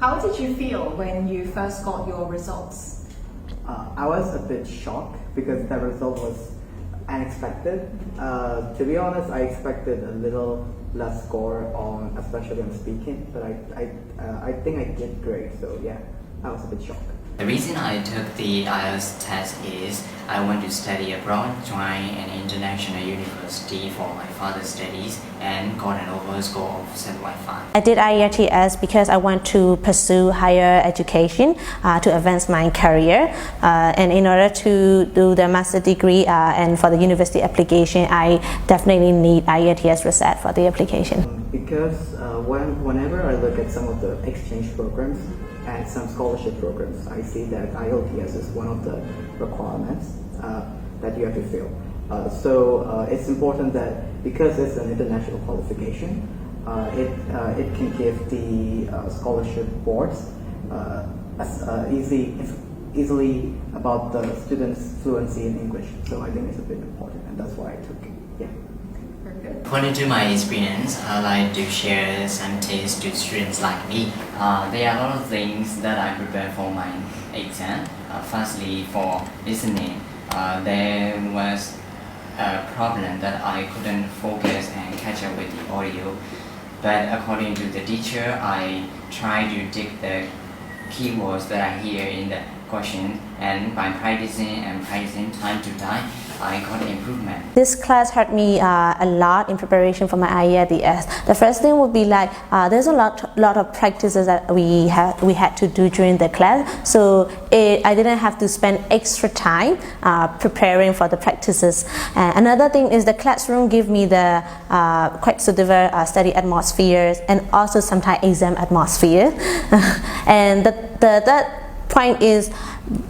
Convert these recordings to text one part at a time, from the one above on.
How did you feel when you first got your results? I was a bit shocked because the result was unexpected. To be honest, I expected a little less score on, especially on speaking, but I think I did great. So yeah, I was a bit shocked. The reason I took the IELTS test is I want to study abroad, join an international university for my further studies, and got an overall score of 7.5. I did IELTS because I want to pursue higher education to advance my career, and in order to do the master degree and for the university application, I definitely need IELTS result for the application. Because whenever I look at some of the exchange programs and some scholarship programs, I see that IELTS is one of the requirements that you have to fill. So it's important that because it's an international qualification, it can give the scholarship boards easily about the students' fluency in English. So I think it's a bit important, and that's why I took it. Yeah. According to my experience, I like to share some tips to students like me. There are a lot of things that I prepare for my exam. Firstly, for listening, there was a problem that I couldn't focus and catch up with the audio. But according to the teacher, I try to take the keywords that I hear in the question, and by practicing time to time, I got improvement. This class helped me a lot in preparation for my IELTS. The first thing would be like there's a lot of practices that we had to do during the class, so I didn't have to spend extra time preparing for the practices. Another thing is the classroom give me the quite suitable study atmospheres and also sometimes exam atmosphere. And the third point is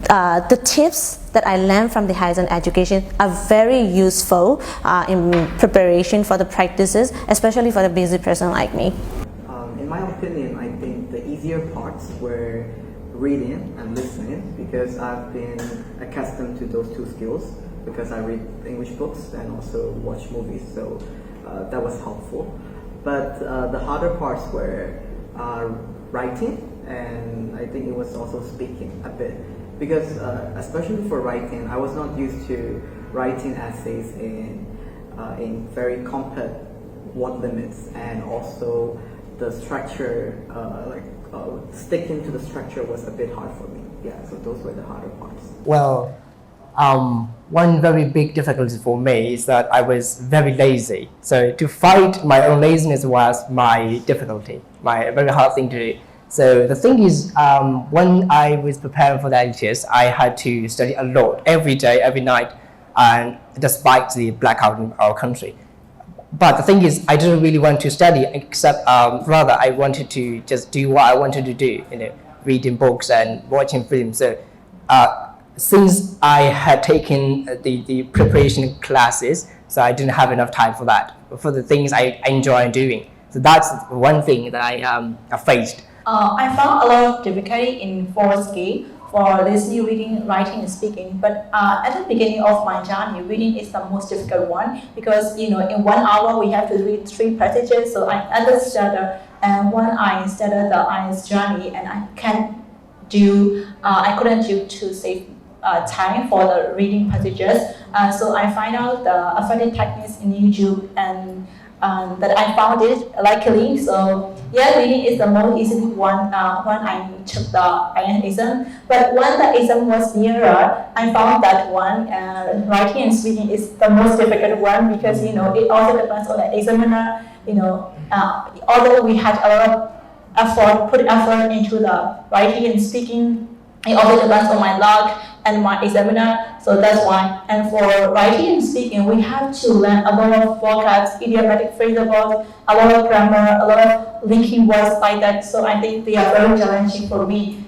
the tips that I learned from the Hysan education are very useful in preparation for the practices, especially for the busy person like me. In my opinion, I think the easier parts were reading and listening, because I've been accustomed to those two skills because I read English books and also watch movies, so that was helpful. But the harder parts were writing, and I think it was also speaking a bit, because especially for writing, I was not used to writing essays in very compact word limits, and also the structure, sticking to the structure was a bit hard for me. Yeah, so those were the harder parts. Well, one very big difficulty for me is that I was very lazy. So to fight my own laziness was my difficulty, my very hard thing to do. So the thing is, when I was preparing for the IELTS, I had to study a lot, every day, every night, and despite the blackout in our country. But the thing is, I didn't really want to study, except rather I wanted to just do what I wanted to do, reading books and watching films. So since I had taken the preparation classes, so I didn't have enough time for that, for the things I enjoy doing. So that's one thing that I faced. I found a lot of difficulty in 4 skill for this new reading, writing, and speaking. But at the beginning of my journey, reading is the most difficult one, because in 1 hour we have to read 3 passages. So I understood, and when I started the IELTS journey, and I couldn't do to save time for the reading passages. So I find out the effective techniques in YouTube, and that I found it likely. So yeah, reading is the most easy one when I took the IELTS exam. But when the exam was nearer, I found that one writing and speaking is the most difficult one, because it also depends on the examiner. Although we had a lot of put effort into the writing and speaking, it also depends on my luck and my examiner. So that's why. And for writing and speaking, we have to learn a lot of vocabs, idiomatic phrases, a lot of grammar, a lot of linking words like that. So I think they are very challenging for me.